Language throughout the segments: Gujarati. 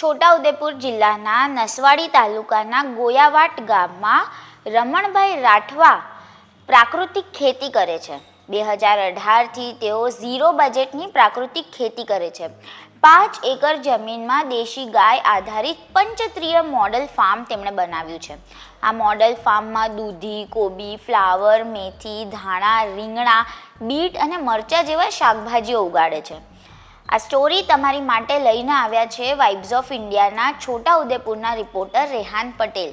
છોટાઉદેપુર જિલ્લાના નસવાડી તાલુકાના ગોયાવાટ ગામમાં રમણભાઈ રાઠવા પ્રાકૃતિક ખેતી કરે છે। 2018થી તેઓ ઝીરો બજેટની પ્રાકૃતિક ખેતી કરે છે। 5 એકર જમીનમાં દેશી ગાય આધારિત પંચત્રીય મોડલ ફાર્મ તેમણે બનાવ્યું છે। આ મોડલ ફાર્મમાં દૂધી, કોબી, ફ્લાવર, મેથી, ધાણા, રીંગણા, બીટ અને મરચાં જેવા શાકભાજીઓ ઉગાડે છે। આ સ્ટોરી તમારી માટે લઈને આવ્યા છે વાઇબ્સ ઓફ ઇન્ડિયાના છોટાઉદેપુરના રિપોર્ટર રેહાન પટેલ।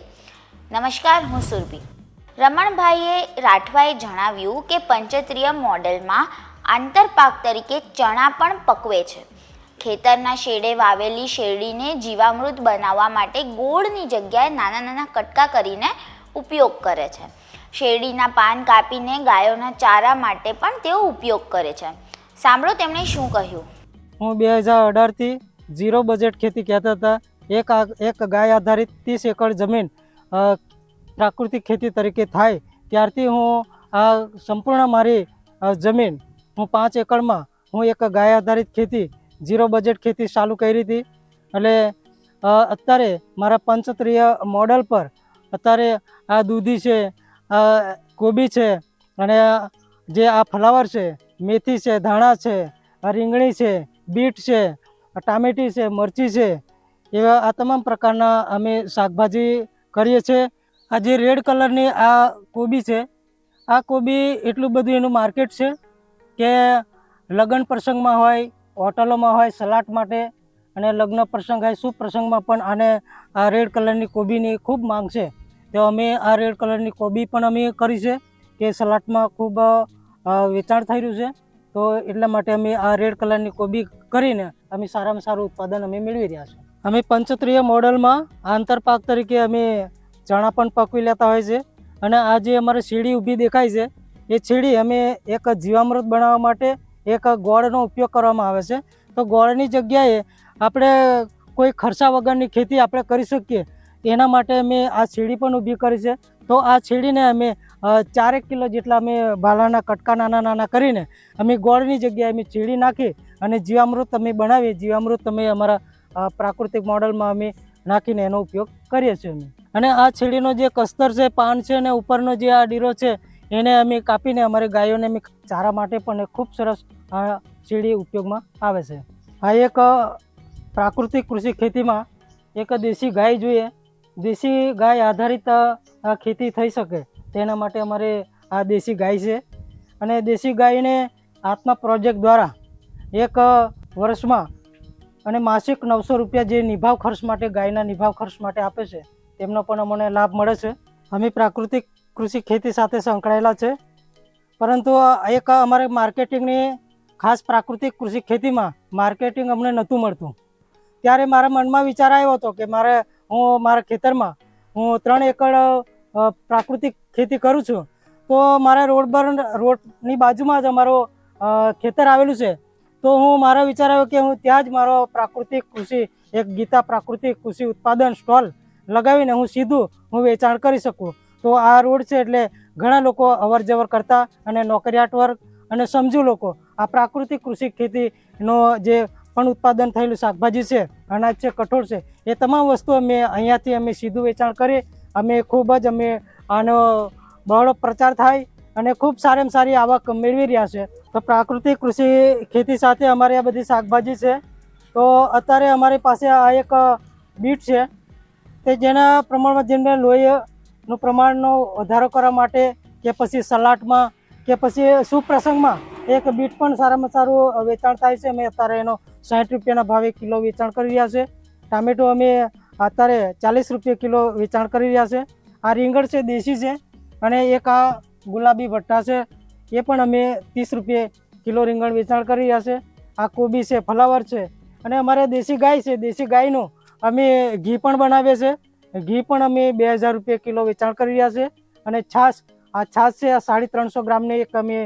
નમસ્કાર, હું સુરભી। રમણભાઈએ રાઠવાએ જણાવ્યું કે પંચત્રીય મોડેલમાં આંતરપાક તરીકે ચણા પણ પકવે છે। ખેતરના શેડે વાવેલી શેરડીને જીવામૃત બનાવવા માટે ગોળની જગ્યાએ નાના નાના કટકા કરીને ઉપયોગ કરે છે। શેરડીના પાન કાપીને ગાયોના ચારા માટે પણ તેઓ ઉપયોગ કરે છે। સાંભળો તેમણે શું કહ્યું। હું 2018થી ઝીરો બજેટ ખેતી કહેતા હતા। એક ગાય આધારિત 30 એકર જમીન પ્રાકૃતિક ખેતી તરીકે થાય ત્યારથી હું આ સંપૂર્ણ મારી જમીન હું 5 એકરમાં હું એક ગાય આધારિત ખેતી ઝીરો બજેટ ખેતી ચાલુ કરી હતી। એટલે અત્યારે મારા પંચત્રીય મોડલ પર અત્યારે આ દૂધી છે, કોબી છે, અને જે આ ફ્લાવર છે, મેથી છે, ધાણા છે, રીંગણી છે, બીટ છે, ટામેટી છે, મરચી છે, એવા આ તમામ પ્રકારના અમે શાકભાજી કરીએ છીએ। આ જે રેડ કલરની આ કોબી છે, આ કોબી એટલું બધું એનું માર્કેટ છે કે લગ્ન પ્રસંગમાં હોય, હોટલોમાં હોય, સલાડ માટે, અને લગ્ન પ્રસંગ હોય, શુભ પ્રસંગમાં પણ આને આ રેડ કલરની કોબીની ખૂબ માંગ છે। તો અમે આ રેડ કલરની કોબી પણ અમે કરી છે કે સલાડમાં ખૂબ વેચાણ થઈ રહ્યું છે। તો એટલા માટે અમે આ રેડ કલરની કોબી કરીને અમે સારામાં સારું ઉત્પાદન અમે મેળવી રહ્યા છીએ। અમે પંચત્રીય મોડલમાં આંતરપાક તરીકે અમે ચણા પણ પકવી લેતા હોય છે। અને આ જે અમારે શેરડી ઊભી દેખાય છે એ શેરડી અમે એક જીવામૃત બનાવવા માટે એક ગોળનો ઉપયોગ કરવામાં આવે છે। તો ગોળની જગ્યાએ આપણે કોઈ ખર્ચા વગરની ખેતી આપણે કરી શકીએ એના માટે અમે આ શેરડી પણ ઊભી કરી છે। તો આ શેરડીને અમે 4 કિલો જેટલા અમે બાલાના કટકા નાના નાના કરીને અમે ગોળની જગ્યાએ અમે શેરડી નાખી અને જીવામૃત અમે બનાવીએ। જીવામૃત અમે અમારા પ્રાકૃતિક મોડલમાં અમે નાખીને એનો ઉપયોગ કરીએ છીએ અમે। અને આ શેરડીનો જે કસ્તર છે, પાન છે, અને ઉપરનો જે આ ડીરો છે એને અમે કાપીને અમારી ગાયોને અમે ચારા માટે પણ ખૂબ સરસ આ શેરડી ઉપયોગમાં આવે છે। આ એક પ્રાકૃતિક કૃષિ ખેતીમાં એક દેશી ગાય જોઈએ। દેશી ગાય આધારિત ખેતી થઈ શકે તેના માટે અમારે આ દેશી ગાય છે। અને દેશી ગાયને આત્મા પ્રોજેક્ટ દ્વારા એક વર્ષમાં અને માસિક 900 રૂપિયા જે નિભાવ ખર્ચ માટે ગાયના નિભાવ ખર્ચ માટે આપે છે તેમનો પણ અમને લાભ મળે છે। અમે પ્રાકૃતિક કૃષિ ખેતી સાથે સંકળાયેલા છે, પરંતુ એક અમારે માર્કેટિંગની ખાસ પ્રાકૃતિક કૃષિ ખેતીમાં માર્કેટિંગ અમને નહોતું મળતું। ત્યારે મારા મનમાં વિચાર આવ્યો હતો કે હું મારા ખેતરમાં હું 3 એકર પ્રાકૃતિક ખેતી કરું છું, તો મારા રોડની બાજુમાં જ અમારો ખેતર આવેલું છે। તો મારો વિચાર આવ્યો કે હું ત્યાં જ મારો પ્રાકૃતિક કૃષિ એક ગીતા પ્રાકૃતિક કૃષિ ઉત્પાદન સ્ટોલ લગાવીને હું સીધું વેચાણ કરી શકું। તો આ રોડ છે એટલે ઘણા લોકો અવર જવર કરતા અને નોકરિયાત વર્ગ અને સમજુ લોકો આ પ્રાકૃતિક કૃષિ ખેતીનો જે પણ ઉત્પાદન થયેલું શાકભાજી છે, અનાજ છે, કઠોળ છે, એ તમામ વસ્તુ અમે અહીંયાથી અમે સીધું વેચાણ કરી અમે ખૂબ જ અમે આનો બહોળો પ્રચાર થાય અને ખૂબ સારામાં સારી આવક મેળવી રહ્યા છે। તો પ્રાકૃતિક કૃષિ ખેતી સાથે અમારી આ બધી શાકભાજી છે। તો અત્યારે અમારી પાસે આ એક બીટ છે તે જેના પ્રમાણમાં જેમને લોહીનું પ્રમાણનો વધારો કરવા માટે કે પછી સલાડમાં કે પછી સુપ્રસંગમાં એક બીટ પણ સારામાં સારું વેચાણ થાય છે। અમે અત્યારે એનો 60 રૂપિયાના ભાવે કિલો વેચાણ કરી રહ્યા છે। ટામેટો અમે અત્યારે 40 રૂપિયા કિલો વેચાણ કરી રહ્યા છે। આ રીંગણ છે, દેશી છે, અને એક આ ગુલાબી ભટ્ટા છે એ પણ અમે 30 રૂપિયા કિલો રીંગણ વેચાણ કરી રહ્યા છે। આ કોબી છે, ફ્લાવર છે, અને અમારે દેશી ગાય છે, દેશી ગાયનું અમે ઘી પણ બનાવીએ છીએ। ઘી પણ અમે 2000 રૂપિયા કિલો વેચાણ કરી રહ્યા છે। અને છાશ છે, આ 350 ગ્રામની એક અમે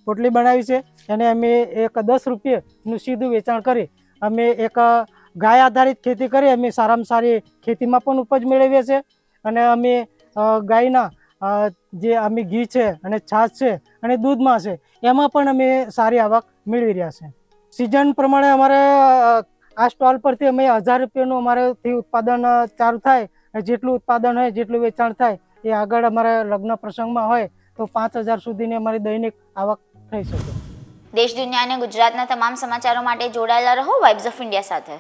પોટલી બનાવી છે, એને અમે એક 10 રૂપિયાનું સીધું વેચાણ કરી અમે એક ગાય આધારિત ખેતી કરી અમે સારામાં સારી ખેતીમાં પણ ઉપજ મેળવીએ છીએ। અને અમે ગાયના જે અમે ઘી છે અને છાશ છે અને દૂધમાં છે એમાં પણ અમે સારી આવક મેળવી રહ્યા છે। સિઝન પ્રમાણે અમારે આ સ્ટોલ પરથી અમે 1000 રૂપિયાનું અમારેથી ઉત્પાદન ચાલુ થાય. જેટલું ઉત્પાદન હોય, જેટલું વેચાણ થાય એ આગળ અમારા લગ્ન પ્રસંગમાં હોય તો 5000 સુધીની અમારી દૈનિક આવક થઈ શકે. દેશ દુનિયા અને ગુજરાતના તમામ સમાચારો માટે જોડાયેલા રહો વાઇબ્સ ઓફ ઇન્ડિયા સાથે.